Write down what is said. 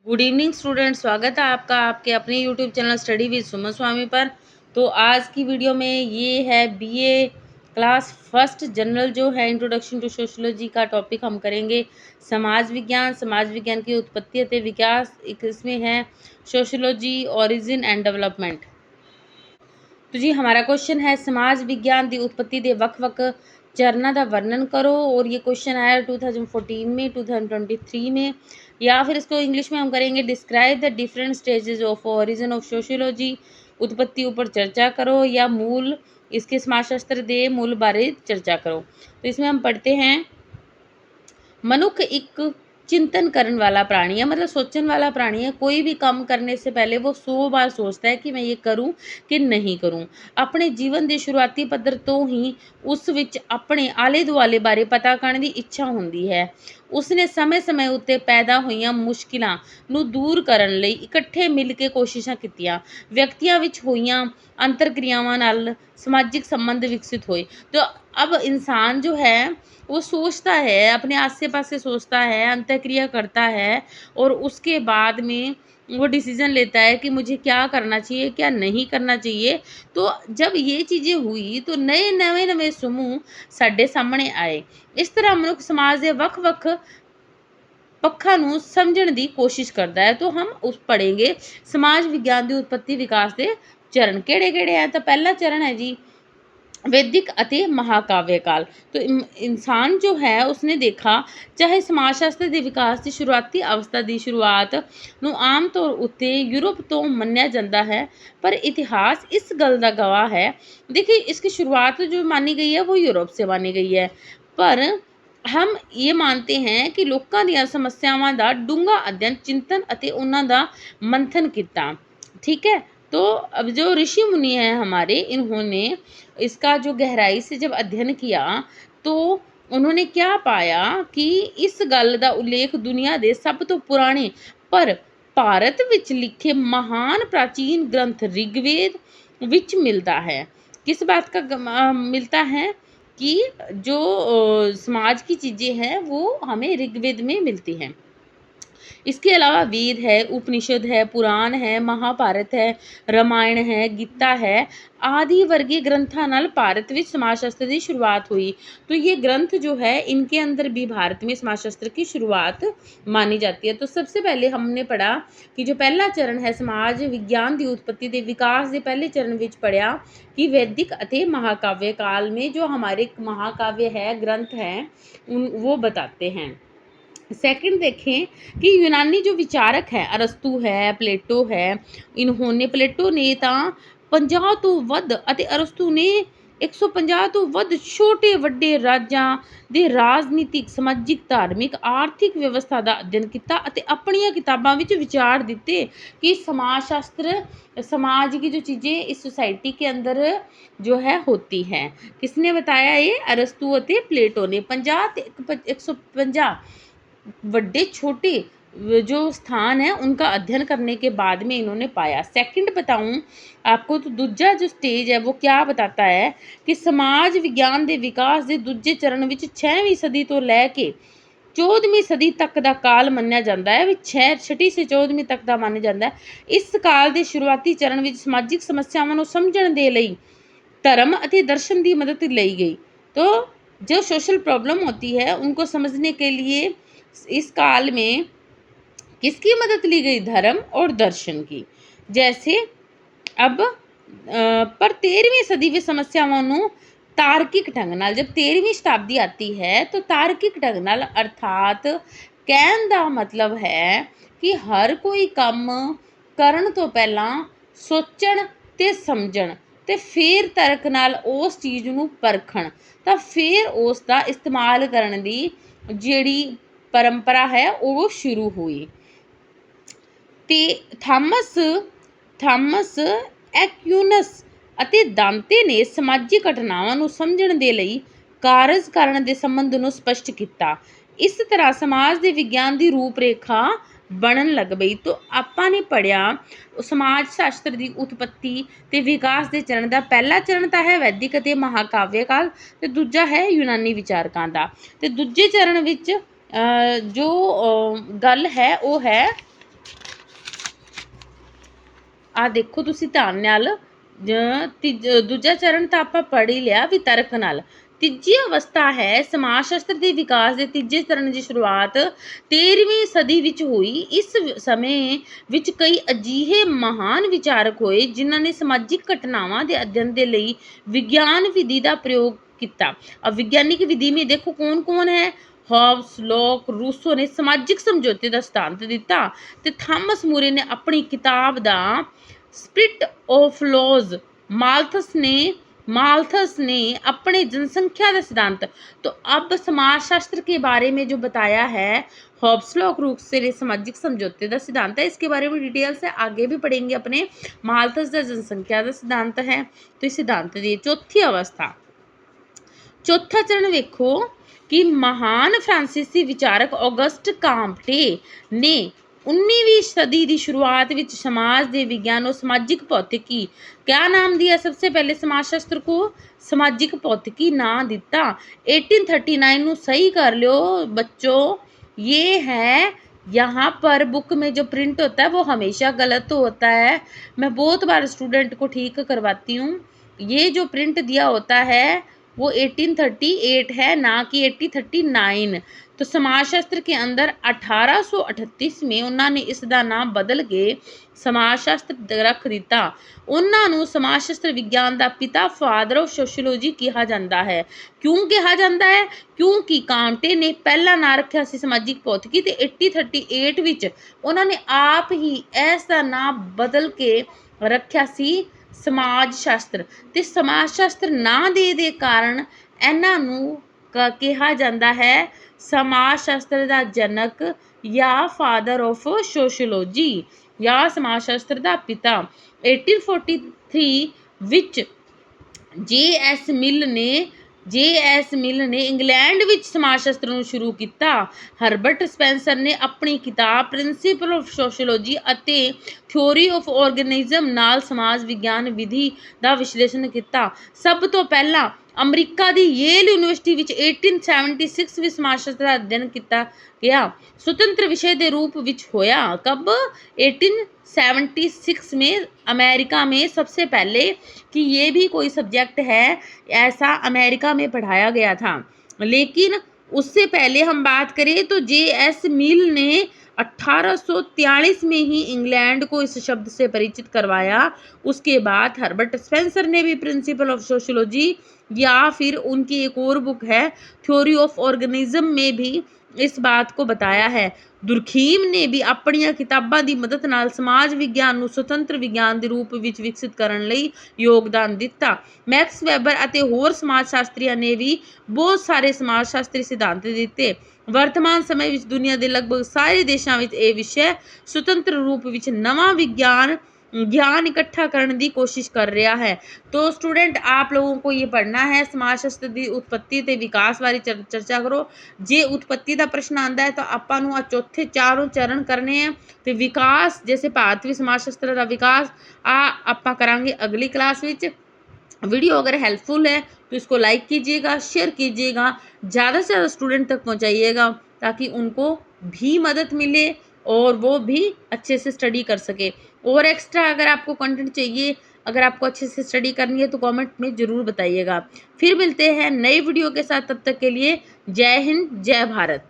Good evening student, स्वागत है आपका आपके अपने यूट्यूब चैनल स्टडी विद सुमन स्वामी पर। तो आज की वीडियो में ये है बीए क्लास फर्स्ट जनरल जो है इंट्रोडक्शन टू सोशोलॉजी का टॉपिक हम करेंगे। समाज विज्ञान की उत्पत्ति ਅਤੇ विकास, इसमें है सोशोलॉजी ओरिजिन एंड डेवलपमेंट। तो जी हमारा क्वेश्चन है समाज विज्ञान की उत्पत्ति के ਵੱਖ-ਵੱਖ चरणों का वर्णन करो। और ये क्वेश्चन आया 2014 में, 2023 में, या फिर इसको इंग्लिश में हम करेंगे describe the different stages of origin of sociology. उत्पत्ति ऊपर चर्चा करो या मूल इसके समाजशास्त्र के मूल बारे चर्चा करो। तो इसमें हम पढ़ते हैं, मनुख एक चिंतन करने वाला प्राणी है, मतलब सोचने वाला प्राणी है। कोई भी काम करने से पहले वो 100 बार सोचता है कि मैं ये करूं कि नहीं करूं। अपने जीवन के शुरुआती पद्धर तो ही उस विच अपने आले दुआले बारे पता करने की इच्छा होंदी है। उसने समय समय उत्ते पैदा हुई मुश्किलों नूं दूर करने लई इकट्ठे मिल के कोशिशां कीतियां। व्यक्तियों विच होईयां अंतर क्रियावां नाल समाजिक संबंध विकसित होए। तो अब इंसान जो है वो सोचता है, अपने आसे पासे सोचता है, अंतःक्रिया करता है और उसके बाद में वो डिसीजन लेता है कि मुझे क्या करना चाहिए, क्या नहीं करना चाहिए। तो जब ये चीज़ें हुई तो नए नवे समूह साडे सामने आए। इस तरह मनुख समाज के ਵੱਖ-ਵੱਖ पक्षां नूं समझण दी कोशिश करता है। तो हम उस पढ़ेंगे समाज विज्ञान की उत्पत्ति विकास के चरण किहड़े-किहड़े हैं। तो पहला चरण है जी वैदिक अति महाकाव्य काल। तो इंसान जो है उसने देखा, चाहे समाजशास्त्र के विकास की शुरुआती अवस्था की शुरुआत नूं आम तौर उत्ते यूरोप तो मन्निया जाता है, पर इतिहास इस गल का गवाह है। देखिए, इसकी शुरुआत जो मानी गई है वो यूरोप से मानी गई है, पर हम ये मानते हैं कि लोगों दी समस्यावां का डूंगा अध्ययन, चिंतन अते उन्हां दा मंथन किया। ठीक है। तो अब जो ऋषि मुनि हैं हमारे, इन्होंने इसका जो गहराई से जब अध्ययन किया तो उन्होंने क्या पाया कि इस गल का उल्लेख दुनिया के सब तो पुराने पर भारत विच लिखे महान प्राचीन ग्रंथ ऋग्वेद विच मिलता है। किस बात का मिलता है कि जो समाज की चीज़ें हैं वो हमें ऋग्वेद में मिलती हैं। इसके अलावा वेद है, उपनिषद है, पुराण है, महाभारत है, रामायण है, गीता है, आदि वर्गीय ग्रंथों नाल भारत में समाजशास्त्र की शुरुआत हुई। तो ये ग्रंथ जो है इनके अंदर भी भारत में समाजशास्त्र की शुरुआत मानी जाती है। तो सबसे पहले हमने पढ़ा कि जो पहला चरण है समाज विज्ञान की उत्पत्ति के विकास के पहले चरण में पढ़ा कि वैदिक अते महाकाव्य काल में जो हमारे महाकाव्य है, ग्रंथ हैं, वो बताते हैं। सेकंड देखें कि यूनानी जो विचारक है, अरस्तु है, प्लेटो है, प्लेटो ने तो 50 तो वध ਅਤੇ अरस्तु ने 150 तो वध छोटे ਵੱਡੇ ਰਾਜਾਂ ਦੇ ਰਾਜਨੀਤਿਕ, ਸਮਾਜਿਕ, ਧਾਰਮਿਕ, ਆਰਥਿਕ ਵਿਵਸਥਾ ਦਾ ਅਧਿਐਨ ਕੀਤਾ ਅਤੇ ਆਪਣੀਆਂ किताबां ਵਿੱਚ विचार दिते कि समाजशास्त्र समाज की जो चीज़ें इस सोसाइटी के अंदर जो है होती हैं। किसने बताया? ये अरस्तु और प्लेटो ने। 150 बड़े छोटे जो स्थान है उनका अध्ययन करने के बाद में इन्होंने पाया। सेकंड बताऊं आपको तो दूजा जो स्टेज है वो क्या बताता है कि समाज विज्ञान के विकास के दूजे चरण में 6वीं सदी तो लैके 14वीं सदी तक का काल मन्निया जाता है। भी 6वीं से 14वीं तक का मानिया जाता है। इस काल के शुरुआती चरण में समाजिक समस्यावां नूं समझण दे लई धर्म अते दर्शन की मदद ली गई। तो जो सोशल प्रॉब्लम होती है उनको समझने के लिए इस काल में किसकी मदद ली गई? धर्म और दर्शन की। जैसे अब पर 13वीं सदी में समस्याओं नूं तार्किक ढंग नाल, जब 13वीं शताब्दी आती है तो तार्किक ढंग नाल, अर्थात कहण दा मतलब है कि हर कोई काम करन तो पहला सोचण ते समझण ते फिर तर्क नाल उस चीज़ नूं परखण, तां फिर उस दा इस्तेमाल करन दी जिहड़ी परंपरा है वो शुरू हुई। ते ਥਾਮਸ ਐक्यूनस ਅਤੇ दांते ने समाजिक घटनावां नूं समझण दे लई कारज कारण दे संबंध नूं स्पष्ट किया। इस तरह समाज के विज्ञान की रूपरेखा बनन लग पई। तो आपां ने पढ़िया समाज शास्त्र की उत्पत्ति ते विकास के चरण का पहला चरण तो है वैदिक अते महाकाव्य काल, ते दूजा है यूनानी विचारकां दा। ते दूजे चरण विच जो गल है वो है ਆ ਦੇਖੋ ਤੁਸੀਂ ਧਿਆਨ ਨਾਲ, ਦੂਜਾ ਚਰਨ ਤਾਂ ਆਪਾਂ ਪੜ੍ਹ ਹੀ ਲਿਆ ਵਿਤਰਕ ਨਾਲ। ਤੀਜੀ ਅਵਸਥਾ ਹੈ ਸਮਾਜ ਸ਼ਾਸਤਰ ਦੇ ਵਿਕਾਸ ਦੇ ਤੀਜੇ ਚਰਨ ਦੀ ਸ਼ੁਰੂਆਤ 13ਵੀਂ ਸਦੀ ਵਿੱਚ ਹੋਈ। ਇਸ ਸਮੇਂ ਵਿੱਚ ਕਈ ਅਜਿਹੇ ਮਹਾਨ ਵਿਚਾਰਕ ਹੋਏ ਜਿਨ੍ਹਾਂ ਨੇ ਸਮਾਜਿਕ ਘਟਨਾਵਾਂ ਦੇ ਅਧਿਐਨ ਦੇ ਲਈ ਵਿਗਿਆਨ ਵਿਧੀ ਦਾ ਪ੍ਰਯੋਗ ਕੀਤਾ। अब ਵਿਗਿਆਨਿਕ ਵਿਧੀ में देखो कौन कौन है, ਹੌਬਸ, ਲੋਕ, ਰੂਸੋ ਨੇ ਸਮਾਜਿਕ ਸਮਝੌਤੇ ਦਾ ਸਿਧਾਂਤ ਦਿੱਤਾ ਤੇ ਥਾਮਸ ਮੂਰੇ ਨੇ ਆਪਣੀ ਕਿਤਾਬ ਦਾ स्पिरिट ऑफ लॉज, माल्थस ने अपने जनसंख्या का सिद्धांत। तो अब समाज शास्त्र के बारे में जो बताया है हॉब्स, लॉक, रूसो ने सामाजिक समझौते का सिद्धांत है, इसके बारे में डिटेल से आगे भी पढ़ेंगे अपने। माल्थस का जनसंख्या का सिद्धांत है। तो इस सिद्धांत की चौथी अवस्था, चौथा चरण वेखो कि महान फ्रांसीसी विचारक ऑगस्ट काम्टे ने 19वीं सदी की शुरुआत में समाज के विज्ञान और सामाजिक भौतिकी, क्या नाम दिया सबसे पहले समाज शास्त्र को, सामाजिक भौतिकी ना दिता। 1839 ਨੂੰ सही कर लो बच्चों, ये है यहाँ पर बुक में जो प्रिंट होता है वो हमेशा गलत होता है, मैं बहुत बार स्टूडेंट को ठीक करवाती हूँ। ये जो प्रिंट दिया होता है वो 1838 है, ना कि 1839। तो समाजशास्त्र के अंदर 1838 में उन्होंने इसका नाम बदल के समाजशास्त्र रख दिता। उन्होंने समाजशास्त्र विज्ञान का पिता, फादर ऑफ सोशियोलॉजी कहा जाता है। क्यों कहा जाता है? क्योंकि काम्टे ने पहला नाम रखा सी समाजिक भौतिकी ते 1838 विच उन्होंने आप ही इसका नाम बदल के रखा सी समाज शास्त्र। ते समाज शास्त्र ना दे कारण इन्हां नूं कहा जाता है समाज शास्त्र का जनक या फादर ऑफ सोशियोलॉजी या समाज शास्त्र का पिता। 1843 विच जे.एस. मिल ने इंग्लैंड विच समाज शास्त्र ਨੂੰ शुरू किया। हरबर्ट स्पेंसर ने अपनी किताब प्रिंसिपल ऑफ सोशियोलॉजी ਅਤੇ थ्योरी ऑफ ऑर्गेनिज्म नाल समाज विज्ञान विधि ਦਾ ਵਿਸ਼ਲੇਸ਼ਣ ਕੀਤਾ। ਸਭ ਤੋਂ ਪਹਿਲਾਂ ਅਮਰੀਕਾ ਦੀ ਯੇਲ यूनिवर्सिटी ਵਿੱਚ 1876 ਵਿੱਚ ਸਮਾਜ ਸ਼ਾਸਤਰ ਦਾ ਅਧਿਐਨ ਕੀਤਾ ਗਿਆ। स्वतंत्र विषय के रूप में होया कब? 1876 में अमेरिका में सबसे पहले कि ये भी कोई सब्जेक्ट है ऐसा अमेरिका में पढ़ाया गया था। लेकिन उससे पहले हम बात करें तो जे.एस. मिल ने 1843 में ही इंग्लैंड को इस शब्द से परिचित करवाया। उसके बाद हर्बर्ट स्पेंसर ने भी प्रिंसिपल ऑफ सोशियोलॉजी या फिर उनकी एक और बुक है थ्योरी ऑफ ऑर्गेनिज्म में भी इस बात को बताया है। दुर्खीम ने भी अपनी किताबों की मदद नाल समाज विज्ञान ਨੂੰ स्वतंत्र विज्ञान के रूप में विकसित करने ਲਈ योगदान दिता। मैक्स वेबर ਅਤੇ ਹੋਰ समाज शास्त्रियों ने भी बहुत सारे समाज शास्त्री सिद्धांत दिते। वर्तमान समय ਵਿੱਚ दुनिया के लगभग सारे देशों में यह विषय स्वतंत्र रूप ਵਿੱਚ नवा ज्ञान इकट्ठा करने की कोशिश कर रहा है। तो स्टूडेंट आप लोगों को ये पढ़ना है समाज शास्त्र की उत्पत्ति ते विकास बारे चर्चा करो। जे उत्पत्ति का प्रश्न आता है तो आपां नूं चौथे चारों चरण करने हैं। तो विकास जैसे भारतीय समाज शास्त्र का विकास आपां करांगे अगली क्लास विच। वीडियो अगर हेल्पफुल है तो इसको लाइक कीजिएगा, शेयर कीजिएगा, ज़्यादा से ज़्यादा स्टूडेंट तक पहुँचाइएगा ताकि उनको भी मदद मिले और वो भी अच्छे से स्टडी कर सके। और एक्स्ट्रा अगर आपको कंटेंट चाहिए, अगर आपको अच्छे से स्टडी करनी है तो कमेंट में ज़रूर बताइएगा। फिर मिलते हैं नई वीडियो के साथ, तब तक के लिए जय हिंद, जय भारत।